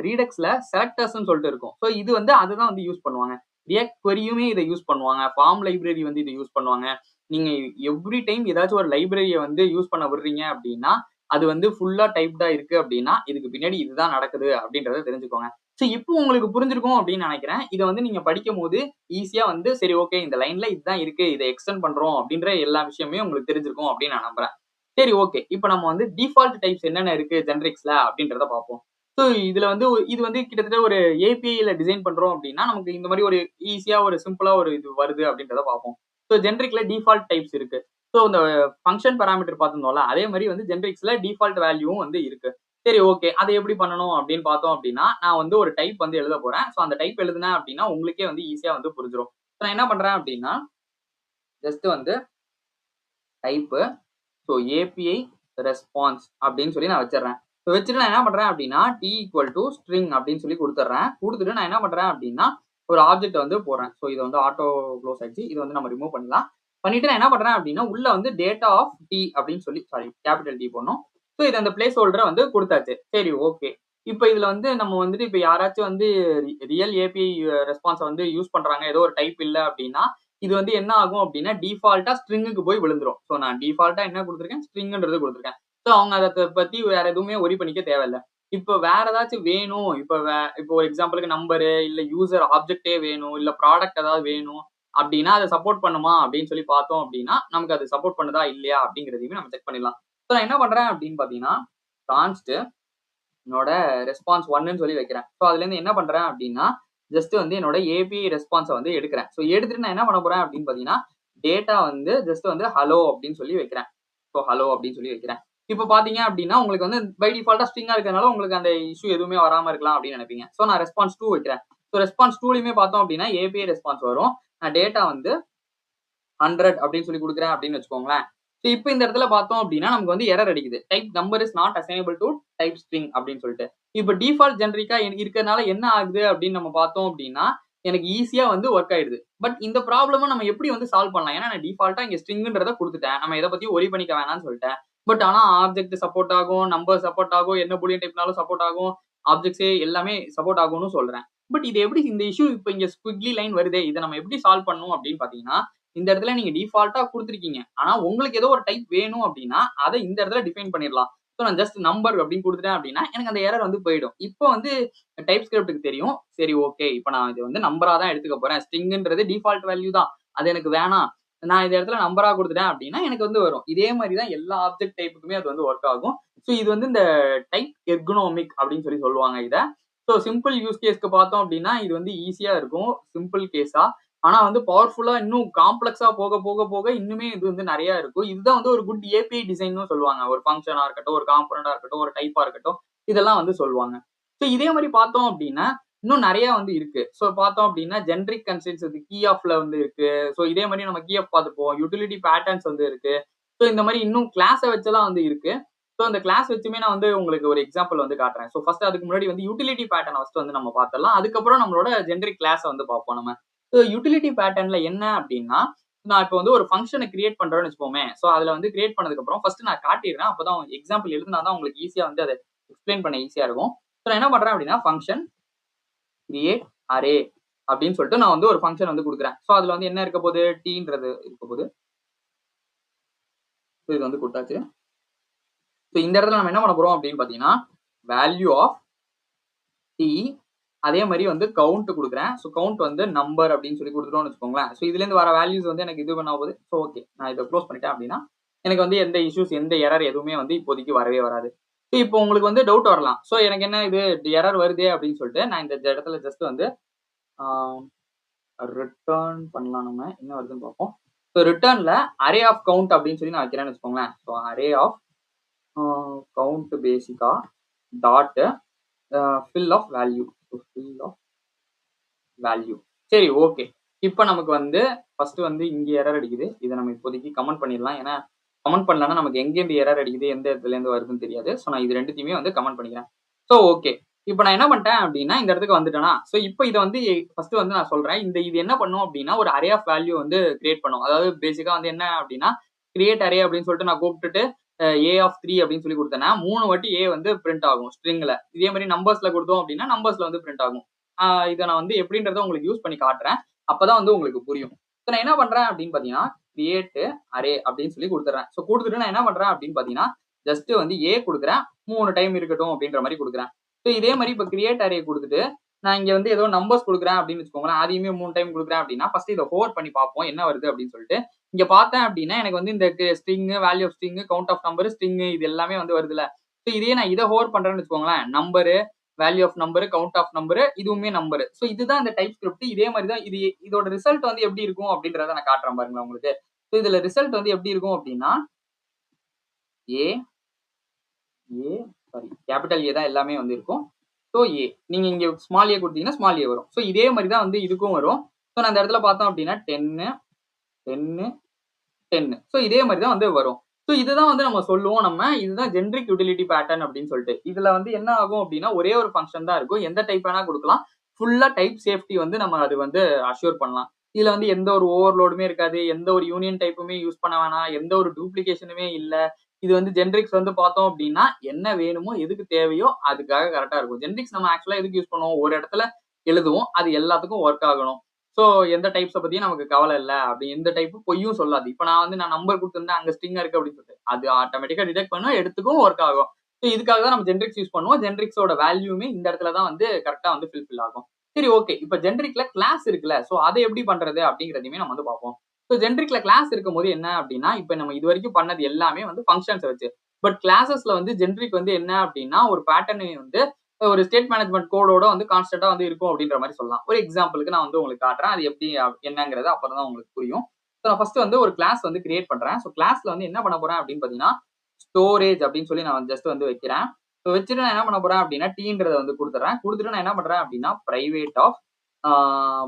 ரீடெக்ஸ்ல செலக்டர்ஸ்ன்னு சொல்லிட்டு இருக்கும். ஸோ இது வந்து அதுதான் வந்து யூஸ் பண்ணுவாங்க. ரியாக்ட் queryயுமே இதை யூஸ் பண்ணுவாங்க. ஃபார்ம் லைப்ரரி வந்து இதை யூஸ் பண்ணுவாங்க. நீங்க எவ்ரி டைம் ஏதாச்சும் ஒரு லைப்ரரியை வந்து யூஸ் பண்ண விடுறீங்க அப்படின்னா அது வந்து ஃபுல்லா டைப்டா இருக்கு அப்படின்னா இதுக்கு பின்னாடி இதுதான் நடக்குது அப்படின்றத தெரிஞ்சுக்கோங்க. ஸோ இப்போ உங்களுக்கு புரிஞ்சிருக்கும் அப்படின்னு நினைக்கிறேன். இதை வந்து நீங்க படிக்கும் போது ஈஸியா வந்து சரி ஓகே இந்த லைன்ல இதுதான் இருக்கு இதை எக்ஸ்டெண்ட் பண்றோம் அப்படின்ற எல்லா விஷயமே உங்களுக்கு தெரிஞ்சிருக்கும் அப்படின்னு நான் நம்புறேன். சரி ஓகே. இப்ப நம்ம வந்து டிஃபால்ட் டைப்ஸ் என்னென்ன இருக்கு ஜெனரிக்ஸ்ல அப்படின்றத பார்ப்போம். ஸோ இதுல வந்து இது வந்து கிட்டத்தட்ட ஒரு ஏபிஐல டிசைன் பண்றோம் அப்படின்னா நமக்கு இந்த மாதிரி ஒரு ஈஸியா ஒரு சிம்பிளா ஒரு இது வருது அப்படின்றத பார்ப்போம். ஸோ ஜெனரிக்ல டிஃபால்ட் டைப்ஸ் இருக்கு. ஸோ இந்த ஃபங்க்ஷன் பாராமீட்டர் பார்த்திருந்தோம்ல அதே மாதிரி வந்து ஜெனரிக்ஸ்ல டிஃபால்ட் வேல்யூவும் வந்து இருக்கு. சரி ஓகே. அதை எப்படி பண்ணணும் அப்படின்னு பார்த்தோம் அப்படின்னா நான் வந்து ஒரு டைப் வந்து எழுத போறேன். ஸோ அந்த டைப் எழுதுனேன் அப்படின்னா உங்களுக்கே வந்து ஈஸியா வந்து புரிஞ்சிடும். நான் என்ன பண்றேன் அப்படின்னா ஜஸ்ட் வந்து டைப்பு ஸோ ஏபிஐ ரெஸ்பான்ஸ் அப்படின்னு சொல்லி நான் வச்சிடறேன். ஸோ வச்சுட்டு நான் என்ன பண்றேன் அப்படின்னா டி ஈக்குவல் டு ஸ்ட்ரிங் அப்படின்னு சொல்லி கொடுத்துட்றேன். கொடுத்துட்டு நான் என்ன பண்றேன் அப்படின்னா ஒரு ஆப்ஜெக்ட் வந்து போடுறேன். ஸோ இது வந்து ஆட்டோ க்ளோஸ் ஆயிடுச்சு. இது வந்து நம்ம ரிமூவ் பண்ணலாம். பண்ணிட்டு நான் என்ன பண்றேன் அப்படின்னா உள்ள வந்து டேட்டா ஆஃப் டி அப்படின்னு சொல்லி சாரி கேபிட்டல் டி போடணும். ஸோ இது அந்த பிளேஸ் ஹோல்டரை வந்து கொடுத்தாச்சு. சரி ஓகே. இப்போ இதுல வந்து நம்ம வந்துட்டு இப்போ யாராச்சும் வந்து ரியல் ஏபிஐ ரெஸ்பான்ஸை வந்து யூஸ் பண்றாங்க ஏதோ ஒரு டைப் இல்லை அப்படின்னா இது வந்து என்ன ஆகும் அப்படின்னா டிஃபால்ட்டா ஸ்ட்ரிங்குக்கு போய் விழுந்துரும். ஸோ நான் டிஃபால்ட்டா என்ன கொடுத்துருக்கேன் ஸ்ட்ரிங்ன்றது கொடுத்துருக்கேன். ஸோ அவங்க அதை பத்தி வேற எதுவுமே ஒரி பண்ணிக்க தேவையில்லை. இப்போ வேற ஏதாச்சும் வேணும் இப்போ ஒரு எக்ஸாம்பிளுக்கு நம்பரு இல்ல யூசர் ஆப்ஜெக்டே வேணும் இல்ல ப்ராடக்ட் ஏதாவது வேணும் அப்படின்னா அதை சப்போர்ட் பண்ணுமா அப்படின்னு சொல்லி பார்த்தோம் அப்படின்னா நமக்கு அது சப்போர்ட் பண்ணுதா இல்லையா அப்படிங்கிறதையுமே நம்ம செக் பண்ணிடலாம். ஸோ நான் என்ன பண்றேன் அப்படின்னு பாத்தீங்கன்னா கான்ஸ்ட் என்னோட ரெஸ்பான்ஸ் 1ன்னு சொல்லி வைக்கிறேன். ஸோ அதுல இருந்து என்ன பண்றேன் அப்படின்னா ஜஸ்ட் வந்து என்னோட ஏபிஐ ரெஸ்பான்ஸை வந்து எடுக்கிறேன். ஸோ எடுத்துட்டு நான் என்ன பண்ண போறேன் அப்படின்னு பாத்தீங்கன்னா டேட்டா வந்து ஜஸ்ட் வந்து ஹலோ அப்படின்னு சொல்லி வைக்கிறேன். ஸோ ஹலோ அப்படின்னு சொல்லி வைக்கிறேன். இப்போ பாத்தீங்க அப்படின்னா உங்களுக்கு வந்து பை டிஃபால்ட்டா ஸ்ட்ரிங்கா இருக்கிறதுனால உங்களுக்கு அந்த இஷ்யூ எதுவுமே வராம இருக்கலாம் அப்படின்னு நினைப்பீங்க. ஸோ நான் ரெஸ்பான்ஸ் 2 வைக்கிறேன். ஸோ ரெஸ்பான்ஸ் 2லயுமே பார்த்தோம் அப்படின்னா ஏபிஐ ரெஸ்பான்ஸ் வரும். நான் டேட்டா வந்து 100 அப்படின்னு சொல்லி கொடுக்குறேன் அப்படின்னு வச்சுக்கோங்களேன். ஸோ இப்போ இந்த இடத்துல பார்த்தோம் அப்படின்னா நமக்கு வந்து எரர் அடிக்குது. Type number is not assignable to type string அப்படின்னு சொல்லிட்டு. இப்போ டிஃபால்ட் ஜெனரிக்கா இருக்கிறதுனால என்ன ஆகுது அப்படின்னு நம்ம பார்த்தோம் அப்படின்னா எனக்கு ஈஸியா வந்து ஒர்க் ஆயிடுது. பட் இந்த ப்ராப்ளமை நம்ம எப்படி வந்து சால்வ் பண்ணலாம்? ஏன்னா நான் டிஃபால்ட்டா இங்க ஸ்ட்ரிங்ன்றத கொடுத்துட்டேன். நம்ம எதை பத்தி ஒரி பண்ணிக்க வேணாம்னு சொல்லிட்டேன். பட் ஆனா ஆப்ஜெக்ட் சப்போர்ட் ஆகும், நம்பர் சப்போர்ட் ஆகும், என்ன பூலியன் டைப்னாலும் சப்போர்ட் ஆகும், ஆப்ஜெக்ட்ஸே எல்லாமே சப்போர்ட் ஆகும்னு சொல்றேன். பட் இது எப்படி இந்த இஷ்யூ இப்போ இங்க ஸ்குவிக்லி லைன் வருதே, இதை நம்ம எப்படி சால்வ் பண்ணணும் அப்படின்னு பாத்தீங்கன்னா இந்த இடத்துல நீங்க டிஃபால்ட்டா கொடுத்துருக்கீங்க. ஆனா உங்களுக்கு ஏதோ ஒரு டைப் வேணும் அப்படின்னா அதை இந்த இடத்துல டிஃபைன் பண்ணிடலாம். ஸோ நான் ஜஸ்ட் நம்பர் அப்படின்னு கொடுத்துட்டேன் அப்படின்னா எனக்கு அந்த எரர் வந்து போயிடும். இப்போ வந்து டைப் ஸ்கிரிப்டுக்கு தெரியும். சரி ஓகே இப்போ நான் இது வந்து நம்பரா தான் எடுத்துக்க போறேன். ஸ்ட்ரிங்ன்றது டிஃபால்ட் வேல்யூ தான். அது எனக்கு வேணாம். நான் இந்த இடத்துல நம்பரா கொடுத்துட்டேன் அப்படின்னா எனக்கு வந்து வரும். இதே மாதிரி தான் எல்லா ஆப்ஜெக்ட் டைப்புக்குமே அது வந்து ஒர்க் ஆகும். ஸோ இது வந்து இந்த டைப் எர்கனாமிக் அப்படின்னு சொல்லி சொல்லுவாங்க இதை. ஸோ சிம்பிள் யூஸ் கேஸ்க்கு பார்த்தோம் அப்படின்னா இது வந்து ஈஸியா இருக்கும் சிம்பிள் கேஸா. ஆனா வந்து பவர்ஃபுல்லா இன்னும் காம்ப்ளெக்ஸா போக போக போக இன்னுமே இது வந்து நிறைய இருக்கும். இதுதான் வந்து ஒரு குட் ஏபிஐ டிசைன்னு சொல்லுவாங்க. ஒரு ஃபங்க்ஷனா இருக்கட்டும், ஒரு காம்போனண்டா இருக்கட்டும், ஒரு டைப்பா இருக்கட்டும், இதெல்லாம் வந்து சொல்லுவாங்க. ஸோ இதே மாதிரி பார்த்தோம் அப்படின்னா இன்னும் நிறைய வந்து இருக்கு. ஸோ பார்த்தோம் அப்படின்னா ஜென்ரிக் கன்ஸ்ட்ரெயின்ட்ஸ் வந்து கீ ஆஃப்ல வந்து இருக்கு. ஸோ இதே மாதிரி நம்ம கீ ஆஃப் பார்த்துப்போம். யூட்டிலிட்டி பேட்டர்ன்ஸ் வந்து இருக்கு. ஸோ இந்த மாதிரி இன்னும் கிளாஸை வச்செல்லாம் வந்து இருக்கு. ஸோ அந்த கிளாஸ் வச்சுமே நான் வந்து உங்களுக்கு ஒரு எக்ஸாம்பிள் வந்து காட்டுறேன். ஸோ ஃபர்ஸ்ட் அதுக்கு முன்னாடி வந்து யூட்டிலிட்டி பேட்டர்ன் ஃபர்ஸ்ட் வந்து நம்ம பார்த்துடலாம். அதுக்கப்புறம் நம்மளோட ஜென்ரிக் கிளாஸை வந்து பார்ப்போம் நம்ம. ஸோ யூட்டிலிட்டி பேட்டர்ன்ல என்ன அப்படின்னா நான் இப்போ வந்து ஒரு ஃபங்க்ஷனை கிரியேட் பண்றேன்னு வச்சுப்போமே. ஸோ அதுல வந்து கிரியேட் பண்ணதுக்கு அப்புறம் ஃபர்ஸ்ட் நான் காட்டிடுறேன். அப்பதான் எக்ஸாம்பிள் எழுதுனா தான் உங்களுக்கு ஈஸியா வந்து அதை எக்ஸ்பிளைன் பண்ண ஈஸியா இருக்கும். ஸோ நான் என்ன பண்றேன் அப்படின்னா ஃபங்க்ஷன் கிரியேட் அரே அப்படின்னு சொல்லிட்டு நான் வந்து ஒரு ஃபங்க்ஷன் வந்து கொடுக்குறேன். ஸோ அதுல வந்து என்ன இருக்க போகுது டீன்றது இருக்க போகுது. ஸோ இது வந்து கொடுத்தாச்சு. ஸோ இந்த இடத்துல நம்ம என்ன பண்ண போறோம் அப்படின்னு பாத்தீங்கன்னா வேல்யூ ஆஃப் டி அதே மாதிரி வந்து கவுண்ட் கொடுக்குறேன். ஸோ கவுண்ட் வந்து நம்பர் அப்படின்னு சொல்லி கொடுத்துட்டோம்னு வச்சுக்கோங்களேன். ஸோ இதுல இருந்து வர வேல்யூஸ் வந்து எனக்கு இது பண்ண போகுது. ஸோ ஓகே நான் இதை க்ளோஸ் பண்ணிட்டேன் அப்படின்னா எனக்கு வந்து எந்த இஷ்யூஸ் எந்த எரர் எதுவுமே வந்து இப்போதைக்கு வரவே வராது. ஸோ இப்போ உங்களுக்கு வந்து டவுட் வரலாம். ஸோ எனக்கு என்ன இது எரர் வருதே அப்படின்னு சொல்லிட்டு நான் இந்த இடத்துல ஜஸ்ட் வந்து ரிட்டர்ன் பண்ணலாம். நம்ம என்ன வருதுன்னு பார்ப்போம். ஸோ ரிட்டர்ன்ல அரே ஆஃப் கவுண்ட் அப்படின்னு சொல்லி நான் வைக்கிறேன்னு வச்சுக்கோங்களேன். ஸோ அரே ஆஃப் கவுண்ட் பேசிக்கா dot fill of value. Fill of value. சரி ஓகே. இப்போ நமக்கு வந்து ஃபர்ஸ்ட் வந்து இங்க எரர் அடிக்குது. இதை நம்ம இப்போதைக்கு கமெண்ட் பண்ணிடலாம். ஏன்னா கமெண்ட் பண்ணலன்னா நமக்கு எங்கேருந்து எரர் அடிக்குது எந்த இடத்துல இருந்து வருதுன்னு தெரியாது. ஸோ நான் இது ரெண்டுத்தையுமே வந்து கமெண்ட் பண்ணிக்கிறேன். So okay. இப்போ நான் என்ன பண்ணிட்டேன் அப்படின்னா இந்த இடத்துக்கு வந்துட்டேனா. ஸோ இப்போ இதை வந்து ஃபர்ஸ்ட் வந்து நான் சொல்றேன். இது என்ன பண்ணும் அப்படின்னா ஒரு அரே ஆஃப் வேல்யூ வந்து கிரியேட் பண்ணும். அதாவது பேசிக்கா வந்து என்ன அப்படின்னா கிரியேட் அரே அப்படின்னு சொல்லிட்டு நான் கூப்பிட்டுட்டு ஏ ஆஃப் 3 அப்படின்னு சொல்லி கொடுத்தேன்னா 3 வாட்டி ஏ வந்து பிரிண்ட் ஆகும் ஸ்ட்ரிங்ல. இதே மாதிரி நம்பர்ஸ்ல கொடுத்தோம் அப்படின்னா நம்பர்ஸ்ல வந்து பிரிண்ட் ஆகும். இதை நான் வந்து எப்படின்றத உங்களுக்கு யூஸ் பண்ணி காட்டுறேன். அப்பதான் வந்து உங்களுக்கு புரியும். ஸோ நான் என்ன பண்றேன் அப்படின்னு பாத்தீங்கன்னா கிரியேட் அரே அப்படின்னு சொல்லி கொடுத்துறேன். ஸோ கொடுத்துட்டு நான் என்ன பண்றேன் அப்படின்னு பாத்தீங்கன்னா ஜஸ்ட் வந்து ஏ கொடுக்குறேன் 3 டைம் இருக்கட்டும் அப்படின்ற மாதிரி கொடுக்குறேன். ஸோ இதே மாதிரி இப்போ கிரியேட் அரே கொடுத்துட்டு நான் இங்க வந்து ஏதோ நம்பர்ஸ் கொடுக்குறேன் அப்படின்னு வச்சுக்கோங்களேன். அதையுமே 3 டைம் கொடுக்குறேன் அப்படின்னா ஃபர்ஸ்ட் இதை ஹோவர் பண்ணி பார்ப்போம் என்ன வருது அப்படின்னு சொல்லிட்டு. இங்க பார்த்தேன் அப்படின்னா எனக்கு வந்து இந்த string value of string count of number string இது எல்லாமே வந்து வருதுல. ஸோ இதே நான் இதை ஹோவர் பண்றேன்னு வச்சுக்கோங்களேன். Number value of number count of number இதுவுமே நம்பர். ஸோ இதுதான் இந்த டைப் ஸ்கிரிப்ட். இதே மாதிரி தான் இதோட ரிசல்ட் வந்து எப்படி இருக்கும் அப்படின்றத நான் காட்டுறேன் பாருங்க உங்களுக்கு. ஸோ இதுல ரிசல்ட் வந்து எப்படி இருக்கும் அப்படின்னா சாரி கேபிட்டல் ஏ தான் எல்லாமே வந்து இருக்கும். ஸோ ஏ நீங்க இங்க ஸ்மால் ஏ கொடுத்தீங்கன்னா ஸ்மால் ஏ வரும். ஸோ இதே மாதிரி தான் வந்து இதுக்கும் வரும். ஸோ நான் இந்த இடத்துல பார்த்தோம் அப்படின்னா 10. ஸோ இதே மாதிரி தான் வந்து வரும். ஸோ இதுதான் வந்து நம்ம சொல்லுவோம் இதுதான் ஜென்ரிக் யூட்டிலிட்டி பேட்டர்ன் அப்படின்னு சொல்லிட்டு. இதுல வந்து என்ன ஆகும் அப்படின்னா ஒரே ஒரு ஃபங்க்ஷன் தான் இருக்கும். எந்த டைப் வேணா கொடுக்கலாம். ஃபுல்லா டைப் சேஃப்டி வந்து நம்ம அது வந்து அஷ்யூர் பண்ணலாம். இதுல வந்து எந்த ஒரு ஓவர்லோடுமே இருக்காது. எந்த ஒரு யூனியன் டைப்புமே யூஸ் பண்ண வேணாம். எந்த ஒரு டூப்ளிகேஷனுமே இல்ல. இது வந்து ஜென்ரிக்ஸ் வந்து பார்த்தோம் அப்படின்னா என்ன வேணுமோ எதுக்கு தேவையோ அதுக்காக கரெக்டா இருக்கும். ஜென்ரிக்ஸ் நம்ம ஆக்சுவலா எதுக்கு யூஸ் பண்ணுவோம் ஒரு இடத்துல எழுதுவோம். அது எல்லாத்துக்கும் ஒர்க் ஆகணும். ஸோ எந்த டைப்ஸை பத்தியும் நமக்கு கவலை இல்லை. அப்படி எந்த டைப்பும் பொய்யும் சொல்லாது. இப்போ நான் நம்பர் கொடுத்துருந்தேன் அங்கே ஸ்ட்ரிங்கா இருக்கு அப்படின்னு சொல்லிட்டு அது ஆட்டோமேட்டிக்கா டிடெக்ட் பண்ணும் எடுத்துக்கும் ஒர்க் ஆகும். ஸோ இதுக்காக தான் நம்ம ஜென்ரிக்ஸ் யூஸ் பண்ணுவோம். ஜென்ரிக்ஸோட வேல்யூமே இந்த இடத்துல தான் வந்து கரெக்டா வந்து ஃபில்ஃபில் ஆகும். சரி ஓகே. இப்போ ஜென்ரிக்ல கிளாஸ் இருக்குல்ல. ஸோ அதை எப்படி பண்றது அப்படிங்கிறதையுமே நம்ம வந்து பார்ப்போம். ஸோ ஜென்ரிக்ல கிளாஸ் இருக்கும்போது என்ன அப்படின்னா இப்போ நம்ம இது வரைக்கும் பண்ணது எல்லாமே வந்து ஃபங்க்ஷன்ஸ் வச்சு. பட் கிளாஸஸ்ல வந்து ஜென்ரிக் வந்து என்ன அப்படின்னா ஒரு பேட்டர்னை வந்து ஒரு ஸ்டேட் மேனேஜ்மெண்ட் கோடோட வந்து கான்ஸ்டன்டா வந்து இருக்கும் அப்படின்ற மாதிரி சொல்லலாம். ஒரு எக்ஸாம்பிளுக்கு நான் வந்து உங்களுக்கு காட்டுறேன். அது எப்படி என்னங்கிறது அப்பதான் உங்களுக்கு புரியும். ஸோ நான் ஃபர்ஸ்ட் வந்து ஒரு கிளாஸ் வந்து கிரியேட் பண்றேன். ஸோ கிளாஸ்ல வந்து என்ன பண்ண போறேன் அப்படின்னு பாத்தீங்கன்னா ஸ்டோரேஜ் அப்படின்னு சொல்லி நான் ஜஸ்ட் வந்து வைக்கிறேன். ஸோ வச்சுட்டு நான் என்ன பண்ண போறேன் அப்படின்னா டீன்றதை வந்து கொடுத்துறேன். கொடுத்துட்டு நான் என்ன பண்றேன் அப்படின்னா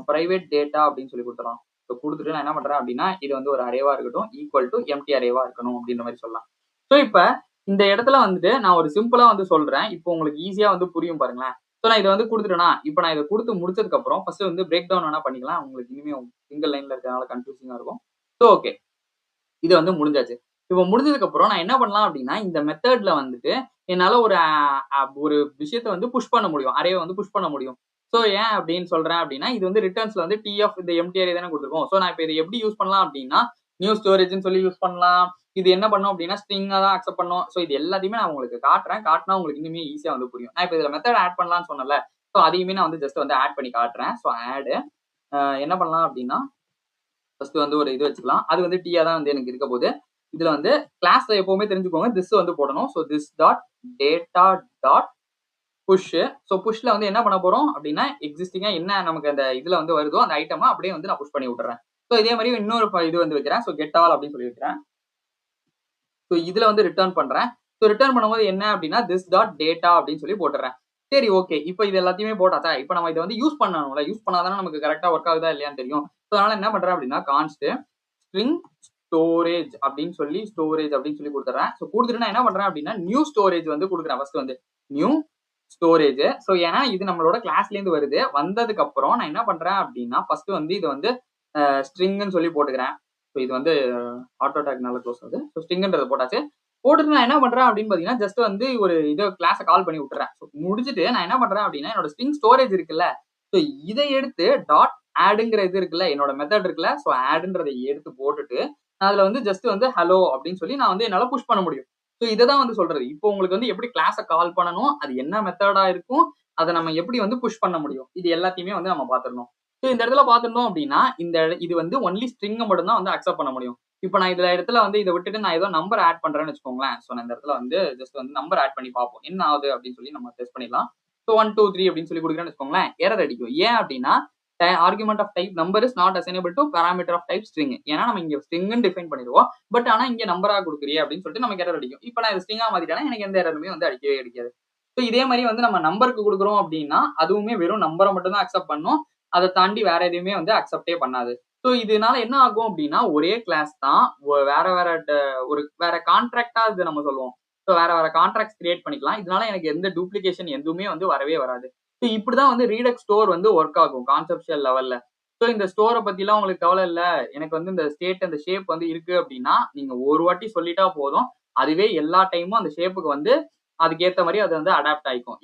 பிரைவேட் டேட்டா அப்படின்னு சொல்லி கொடுத்துறோம். ஸோ கொடுத்துட்டு நான் என்ன பண்றேன் அப்படின்னா இது வந்து ஒரு அரேவா இருக்கட்டும், ஈக்குவல் டு எம்டி அரேவா இருக்கணும் அப்படின்ற மாதிரி சொல்லலாம். ஸோ இப்போ இந்த இடத்துல வந்துட்டு நான் ஒரு சிம்பிளா வந்து சொல்றேன். இப்போ உங்களுக்கு ஈஸியா வந்து புரியும் பாருங்களேன். ஸோ நான் இதை வந்து கொடுத்துட்டேன்னா, இப்போ நான் இதை கொடுத்து முடிச்சதுக்கு அப்புறம் ஃபர்ஸ்ட் வந்து பிரேக் டவுன் வேணா பண்ணிக்கலாம். உங்களுக்கு இனிமே சிங்கிள் லைன்ல இருக்கிறதுனால கன்ஃபியூசிங்கா இருக்கும். ஸோ ஓகே, இது வந்து முடிஞ்சாச்சு. இப்போ முடிஞ்சதுக்கு அப்புறம் நான் என்ன பண்ணலாம் அப்படின்னா இந்த மெத்தட்ல வந்துட்டு என்னால ஒரு விஷயத்த வந்து புஷ் பண்ண முடியும், அரேவை வந்து புஷ் பண்ண முடியும். ஸோ ஏன் அப்படின்னு சொல்றேன் அப்படின்னா இது வந்து ரிட்டர்ன்ஸ்ல வந்து டிஎஃப் இந்த எம்டி அரே தானே கொடுத்துருக்கோம். ஸோ நான் இப்போ இதை எப்படி யூஸ் பண்ணலாம் அப்படின்னா நியூ ஸ்டோரேஜ்னு சொல்லி யூஸ் பண்ணலாம். இது என்ன பண்ணும் அப்படின்னா ஸ்ட்ரிங்கா தான் அக்செப்ட் பண்ணும். ஸோ இது எல்லாத்தையுமே நான் உங்களுக்கு காட்டுறேன். காட்டினா உங்களுக்கு இன்னுமே ஈஸியா வந்து புரியும். நான் இப்போ இதுல மெத்தட் ஆட் பண்ணலாம்னு சொன்னல. ஸோ அதையுமே நான் வந்து ஜஸ்ட் வந்து ஆட் பண்ணி காட்டுறேன். ஸோ ஆட் என்ன பண்ணலாம் அப்படின்னா ஃபர்ஸ்ட் வந்து ஒரு இது வச்சுக்கலாம். அது வந்து டீயா தான் வந்து எனக்கு இருக்க போகுது. இதுல வந்து கிளாஸ்ல எப்பவுமே தெரிஞ்சுக்கோங்க திஸ் வந்து போடணும். So this dot data dot push. So புஷ்ல வந்து என்ன பண்ண போறோம் அப்படின்னா எக்ஸிஸ்டிங்கா என்ன நமக்கு அந்த இதுல வந்து வருதோ அந்த ஐட்டமா அப்படியே வந்து நான் புஷ் பண்ணி விட்டுறேன். ஸோ இதே மாதிரி இன்னொரு இது வந்து வைக்கிறேன். ஸோ கெட் ஆல் அப்படின்னு சொல்லி வைக்கிறேன். ஸோ இதுல வந்து ரிட்டர்ன் பண்றேன். ஸோ ரிட்டர்ன் பண்ணும்போது என்ன அப்படின்னா திஸ் டாட் டேட்டா அப்படின்னு சொல்லி போட்டுறேன். சரி ஓகே, இப்போ இது எல்லாத்தையுமே போட்டாச்சா, இப்போ நம்ம இதை வந்து யூஸ் பண்ணணும்ல, யூஸ் பண்ணாதானே நமக்கு கரெக்டா ஒர்க் ஆகுதா இல்லையான்னு தெரியும். ஸோ அதனால என்ன பண்றேன் அப்படின்னா கான்ஸ்ட் ஸ்ட்ரிங் ஸ்டோரேஜ் அப்படின்னு சொல்லி கொடுத்துறேன். ஸோ கொடுத்துட்டு நான் என்ன பண்றேன் அப்படின்னா நியூ ஸ்டோரேஜ் வந்து கொடுக்குறேன். ஃபர்ஸ்ட் வந்து நியூ ஸ்டோரேஜ். ஸோ ஏன்னா இது நம்மளோட கிளாஸ்ல இருந்து வருது. வந்ததுக்கு அப்புறம் நான் என்ன பண்றேன் அப்படின்னா ஃபர்ஸ்ட் வந்து இது வந்து ஸ்ட்ரிங்னு சொல்லி போட்டுக்கிறேன். ஸோ இது வந்து ஆட்டோ டேக்னால க்ளோஸ் ஆகுது. ஸோ ஸ்ட்ரிங்ன்றதை போட்டாச்சு. போட்டுட்டு நான் என்ன பண்றேன் அப்படின்னு பாத்தீங்கன்னா ஜஸ்ட் வந்து ஒரு இதை கிளாஸை கால் பண்ணி விட்டுறேன். ஸோ முடிச்சுட்டு நான் என்ன பண்றேன் அப்படின்னா என்னோட ஸ்ட்ரிங் ஸ்டோரேஜ் இருக்குல்ல, ஸோ இதை எடுத்து டாட் ஆடுங்கிற இது இருக்குல்ல, என்னோட மெத்தட் இருக்குல்ல, ஸோ ஆடுன்றதை எடுத்து போட்டுட்டு அதுல வந்து ஜஸ்ட் வந்து ஹலோ அப்படின்னு சொல்லி நான் வந்து என்னால புஷ் பண்ண முடியும். ஸோ இதை தான் வந்து சொல்றது. இப்போ உங்களுக்கு வந்து எப்படி கிளாஸை கால் பண்ணணும், அது என்ன மெத்தடா இருக்கும், அதை நம்ம எப்படி வந்து புஷ் பண்ண முடியும், இது எல்லாத்தையுமே வந்து நம்ம பாத்துடணும். ஸோ இந்த இடத்துல பாத்துருந்தோம் அப்படின்னா இது வந்து ஒன்லி ஸ்ட்ரிங்கை மட்டும் தான் வந்து அக்செப்ட் பண்ண முடியும். இப்போ நான் இதுல இடத்துல வந்து இதை விட்டுட்டு நான் ஏதோ நம்பர் ஆட் பண்றேன்னு வச்சுக்கோங்களேன். ஸோ நான் இந்த இடத்துல வந்து ஜஸ்ட் வந்து நம்பர் ஆட் பண்ணி பார்ப்போம் என்ன ஆகுது அப்படின்னு சொல்லி நம்ம டெஸ்ட் பண்ணிடலாம். ஸோ 1 2 3 அப்படின்னு சொல்லி கொடுக்குறேன்னு வச்சுக்கோங்களேன், எரர் அடிக்கும். ஏன் அப்படின்னா argument of type number is not assignable to parameter of type string. ஏன்னா நம்ம இங்க ஸ்ட்ரிங்னு டிஃபைன் பண்ணிடுவோம். பட் ஆனா இங்க நம்பரா கொடுக்குறியே அப்படின்னு சொல்லிட்டு நமக்கு எரர் அடிக்கும். இப்போ நான் ஸ்ட்ரிங்கா மாத்திட்டேன்னா எனக்கு எந்த எரருமே வந்து அடிக்கவே அடிக்காது. ஸோ இதே மாதிரி வந்து நம்ம நம்பருக்கு கொடுக்குறோம் அப்படின்னா அதுவுமே வெறும் நம்பரை மட்டும் தான் அக்செப்ட் பண்ணும். அதை தாண்டி வேற எதுவுமே வந்து அக்செப்டே பண்ணாது. ஸோ இதனால என்ன ஆகும் அப்படின்னா ஒரே கிளாஸ் தான் வேற கான்ட்ராக்டா இது நம்ம சொல்லுவோம். ஸோ வேற கான்ட்ராக்ட் கிரியேட் பண்ணிக்கலாம். இதனால எனக்கு எந்த டூப்ளிகேஷன் எதுவுமே வந்து வரவே வராது. ஸோ இப்படிதான் வந்து ரீடெக்ஸ் ஸ்டோர் வந்து ஒர்க் ஆகும் கான்செப்ஷுவல் லெவல்ல. ஸோ இந்த ஸ்டோரை பத்திலாம் உங்களுக்கு கவலை இல்லை, எனக்கு வந்து இந்த ஸ்டேட் அந்த ஷேப் வந்து இருக்கு அப்படின்னா நீங்க ஒரு வாட்டி சொல்லிட்டா போதும், அதுவே எல்லா டைமும் அந்த ஷேப்புக்கு வந்து அதுக்கேற்ற மாதிரி அது வந்து அடாப்ட் ஆயிக்கும்.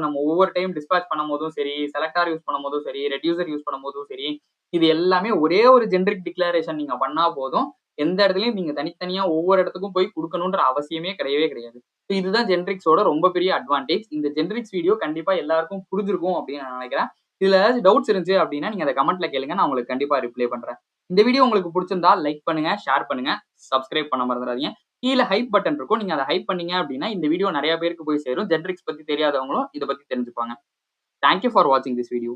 நம்ம ஒவ்வொரு டைம் டிஸ்பேச் பண்ணும் போதும் சரி, செலக்டார் யூஸ் பண்ணும் போதும் சரி, ரெடியூசர் யூஸ் பண்ணும் போதும் சரி, இது எல்லாமே ஒரே ஒரு ஜெனரிக் டிக்ளரேஷன் நீங்க பண்ணா போதும். எந்த இடத்துலயும் நீங்க தனித்தனியா ஒவ்வொரு இடத்துக்கும் போய் கொடுக்கணும்ன்ற அவசியமே கிடையவே கிடையாது. இதுதான் ஜென்ரிக்ஸோட ரொம்ப பெரிய அட்வான்டேஜ். இந்த ஜென்ரிக்ஸ் வீடியோ கண்டிப்பா எல்லாருக்கும் புரிஞ்சிருக்கும் அப்படின்னு நான் நினைக்கிறேன். இதுல ஏதாச்சும் டவுட்ஸ் இருந்துச்சு அப்படின்னா நீங்க அதை கமெண்ட்ல கேளுங்க, நான் உங்களுக்கு கண்டிப்பா ரிப்ளை பண்றேன். இந்த வீடியோ உங்களுக்கு பிடிச்சிருந்தா லைக் பண்ணுங்க, ஷேர் பண்ணுங்க, சப்ஸ்கிரைப் பண்ண மறந்துடாதீங்க. கீழே ஹைப் பட்டன் இருக்கும், நீங்க அதை ஹைப் பண்ணீங்க அப்படின்னா இந்த வீடியோ நிறைய பேருக்கு போய் சேரும். ஜென்ரிக்ஸ் பத்தி தெரியாதவங்களும் இதை பத்தி தெரிஞ்சுப்பாங்க. தேங்க்யூ ஃபார் வாட்சிங் திஸ் வீடியோ.